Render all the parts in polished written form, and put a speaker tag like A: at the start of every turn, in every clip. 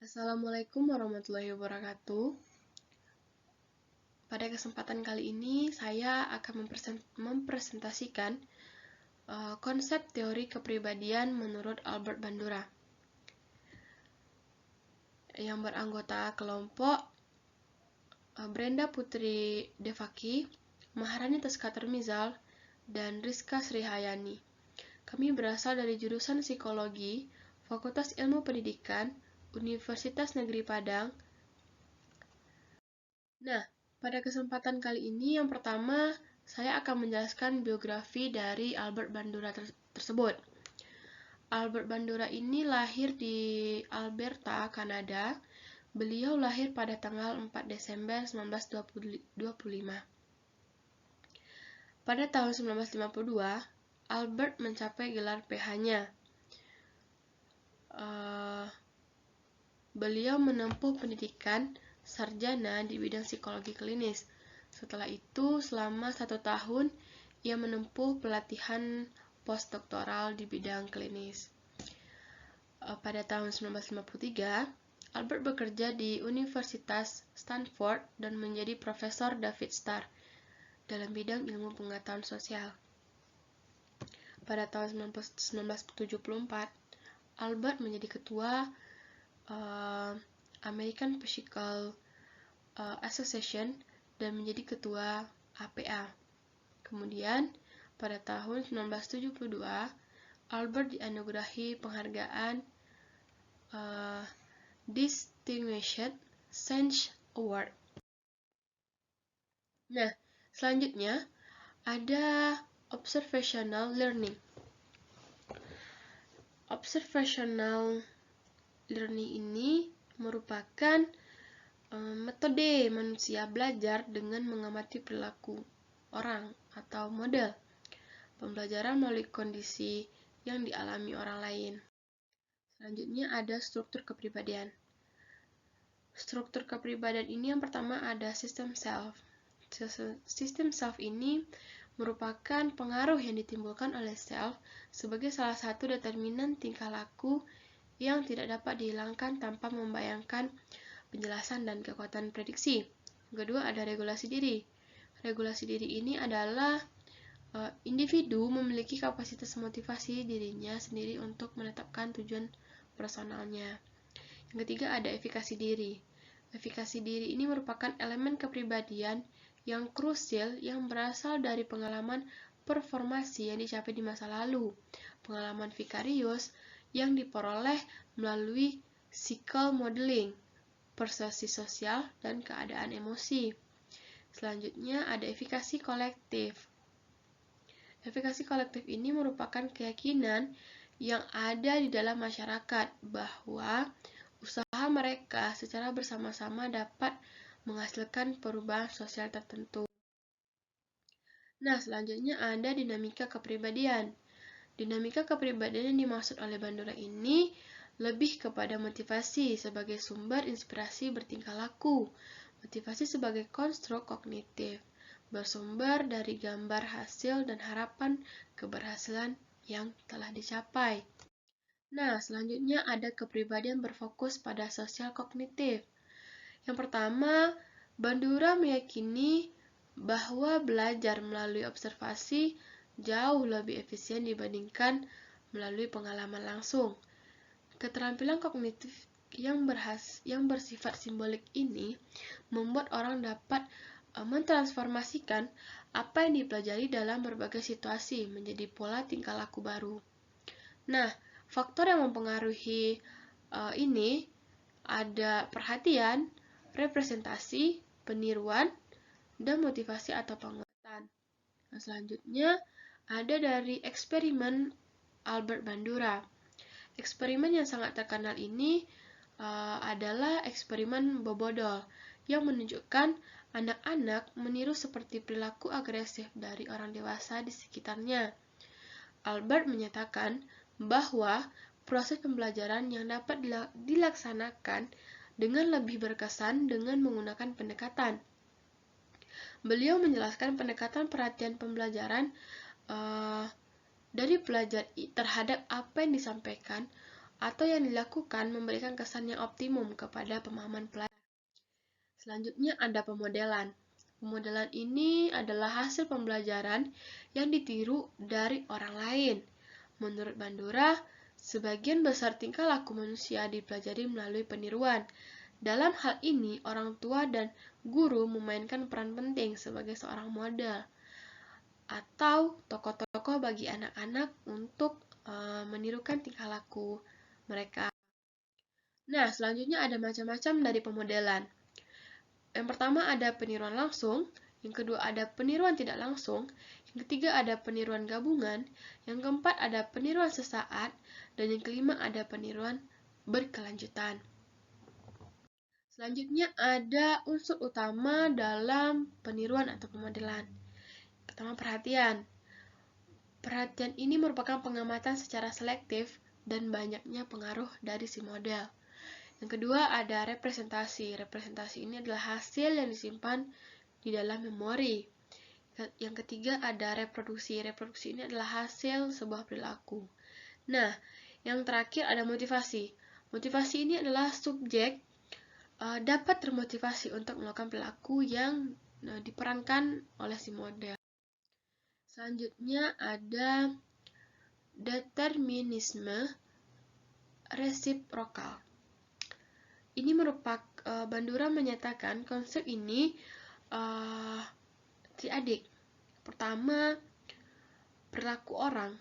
A: Assalamualaikum warahmatullahi wabarakatuh. Pada kesempatan kali ini, saya akan mempresentasikan konsep teori kepribadian menurut Albert Bandura, yang beranggota kelompok Brenda Putri Devaki, Maharani Teskatermizal, dan Rizka Srihayani. Kami berasal dari jurusan Psikologi, Fakultas Ilmu Pendidikan, Universitas Negeri Padang. Nah, pada kesempatan kali ini yang pertama, saya akan menjelaskan biografi dari Albert Bandura tersebut. Albert Bandura ini lahir di Alberta, Kanada. Beliau lahir pada tanggal 4 Desember 1925. Pada tahun 1952, Albert mencapai gelar PH-nya. Beliau menempuh pendidikan sarjana di bidang psikologi klinis. Setelah itu, selama 1 tahun, ia menempuh pelatihan postdoktoral di bidang klinis. Pada tahun 1953, Albert bekerja di Universitas Stanford dan menjadi Profesor David Starr dalam bidang ilmu pengetahuan sosial. Pada tahun 1974, Albert menjadi ketua American Psychical Association dan menjadi ketua APA. Kemudian, pada tahun 1972, Albert dianugerahi penghargaan Distinguished Science Award. Nah, selanjutnya ada observational learning. Observational learning ini merupakan metode manusia belajar dengan mengamati perilaku orang atau model pembelajaran melalui kondisi yang dialami orang lain. Selanjutnya ada struktur kepribadian. Struktur kepribadian ini yang pertama ada sistem self. Sistem self ini merupakan pengaruh yang ditimbulkan oleh self sebagai salah satu determinan tingkah laku yang tidak dapat dihilangkan tanpa membayangkan penjelasan dan kekuatan prediksi. Yang kedua ada regulasi diri. Regulasi diri ini adalah individu memiliki kapasitas motivasi dirinya sendiri untuk menetapkan tujuan personalnya. Yang ketiga ada efikasi diri. Efikasi diri ini merupakan elemen kepribadian yang krusial yang berasal dari pengalaman performasi yang dicapai di masa lalu, pengalaman vikarius yang diperoleh melalui cycle modeling, persepsi sosial, dan keadaan emosi. Selanjutnya ada efikasi kolektif. Efikasi kolektif ini merupakan keyakinan yang ada di dalam masyarakat bahwa usaha mereka secara bersama-sama dapat menghasilkan perubahan sosial tertentu. Nah, selanjutnya ada dinamika kepribadian. Dinamika kepribadian yang dimaksud oleh Bandura ini lebih kepada motivasi sebagai sumber inspirasi bertingkah laku, motivasi sebagai konstruk kognitif, bersumber dari gambar hasil dan harapan keberhasilan yang telah dicapai. Nah, selanjutnya ada kepribadian berfokus pada sosial kognitif. Yang pertama, Bandura meyakini bahwa belajar melalui observasi jauh lebih efisien dibandingkan melalui pengalaman langsung. Keterampilan kognitif yang bersifat simbolik ini membuat orang dapat mentransformasikan apa yang dipelajari dalam berbagai situasi menjadi pola tingkah laku baru. Nah, faktor yang mempengaruhi ini ada perhatian, representasi, peniruan, dan motivasi atau penguatan. Nah, selanjutnya ada dari eksperimen Albert Bandura. Eksperimen yang sangat terkenal ini adalah eksperimen Bobodol yang menunjukkan anak-anak meniru seperti perilaku agresif dari orang dewasa di sekitarnya. Albert menyatakan bahwa proses pembelajaran yang dapat dilaksanakan dengan lebih berkesan dengan menggunakan pendekatan. Beliau menjelaskan pendekatan perhatian pembelajaran dari pelajar terhadap apa yang disampaikan atau yang dilakukan memberikan kesan yang optimum kepada pemahaman pelajar. Selanjutnya ada pemodelan. Pemodelan ini adalah hasil pembelajaran yang ditiru dari orang lain. Menurut Bandura, sebagian besar tingkah laku manusia dipelajari melalui peniruan. Dalam hal ini, orang tua dan guru memainkan peran penting sebagai seorang model atau tokoh-tokoh bagi anak-anak untuk menirukan tingkah laku mereka. Nah, selanjutnya ada macam-macam dari pemodelan. Yang pertama ada peniruan langsung, yang kedua ada peniruan tidak langsung, yang ketiga ada peniruan gabungan, yang keempat ada peniruan sesaat, dan yang kelima ada peniruan berkelanjutan. Selanjutnya ada unsur utama dalam peniruan atau pemodelan. Pertama, perhatian. Perhatian ini merupakan pengamatan secara selektif dan banyaknya pengaruh dari si model. Yang kedua ada representasi. Representasi ini adalah hasil yang disimpan di dalam memori. Yang ketiga ada reproduksi. Reproduksi ini adalah hasil sebuah perilaku. Nah, yang terakhir ada motivasi. Motivasi ini adalah subjek dapat termotivasi untuk melakukan perilaku yang diperankan oleh si model. Selanjutnya ada determinisme resiprokal. Ini merupakan Bandura menyatakan konsep ini triadik. Pertama, perilaku orang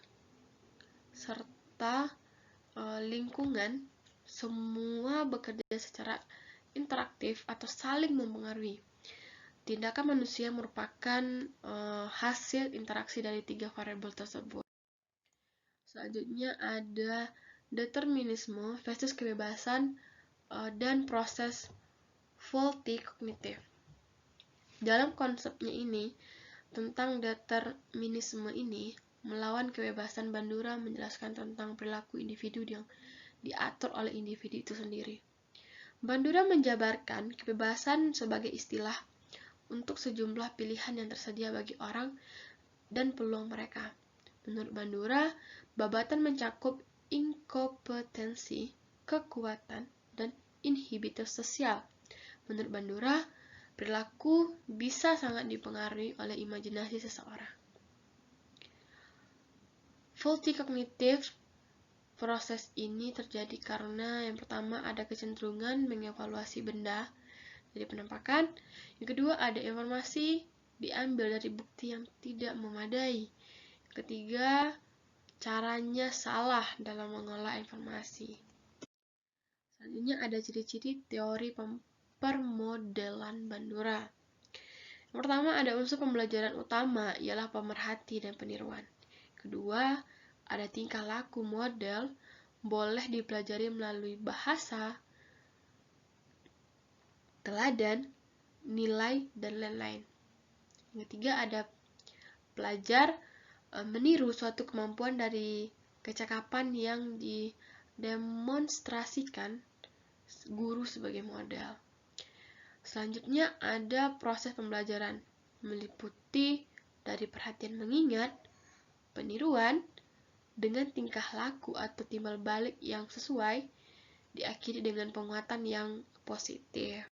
A: serta lingkungan semua bekerja secara interaktif atau saling mempengaruhi. Tindakan manusia merupakan hasil interaksi dari 3 variabel tersebut. Selanjutnya ada determinisme versus kebebasan dan proses faulty kognitif. Dalam konsepnya ini, tentang determinisme ini, melawan kebebasan, Bandura menjelaskan tentang perilaku individu yang diatur oleh individu itu sendiri. Bandura menjabarkan kebebasan sebagai istilah untuk sejumlah pilihan yang tersedia bagi orang dan peluang mereka. Menurut Bandura, babatan mencakup inkompetensi, kekuatan, dan inhibitor sosial. Menurut Bandura, perilaku bisa sangat dipengaruhi oleh imajinasi seseorang. Faulty kognitif, proses ini terjadi karena yang pertama ada kecenderungan mengevaluasi benda dari penampakan, yang kedua ada informasi diambil dari bukti yang tidak memadai, yang ketiga caranya salah dalam mengolah informasi. Selanjutnya ada ciri-ciri teori permodelan Bandura. Yang pertama ada unsur pembelajaran utama ialah pemerhati dan peniruan. Kedua, ada tingkah laku model boleh dipelajari melalui bahasa, teladan, nilai, dan lain-lain. Yang ketiga ada pelajar meniru suatu kemampuan dari kecakapan yang didemonstrasikan guru sebagai model. Selanjutnya ada proses pembelajaran meliputi dari perhatian mengingat, peniruan dengan tingkah laku atau timbal balik yang sesuai, diakhiri dengan penguatan yang positif.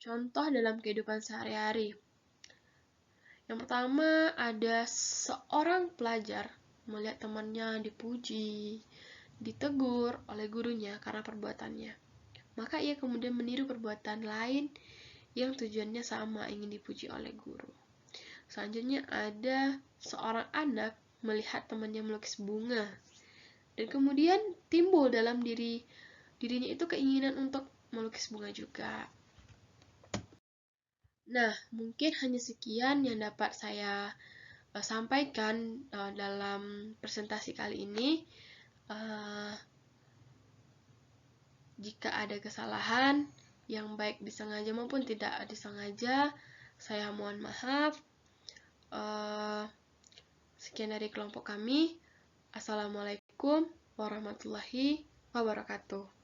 A: Contoh dalam kehidupan sehari-hari. Yang pertama ada seorang pelajar melihat temannya dipuji, ditegur oleh gurunya karena perbuatannya. Maka ia kemudian meniru perbuatan lain yang tujuannya sama, ingin dipuji oleh guru. Selanjutnya ada seorang anak melihat temannya melukis bunga, dan kemudian timbul dalam dirinya itu keinginan untuk melukis bunga juga. Nah, mungkin hanya sekian yang dapat saya sampaikan dalam presentasi kali ini. Jika ada kesalahan yang baik disengaja maupun tidak disengaja, saya mohon maaf. Sekian dari kelompok kami. Assalamualaikum warahmatullahi wabarakatuh.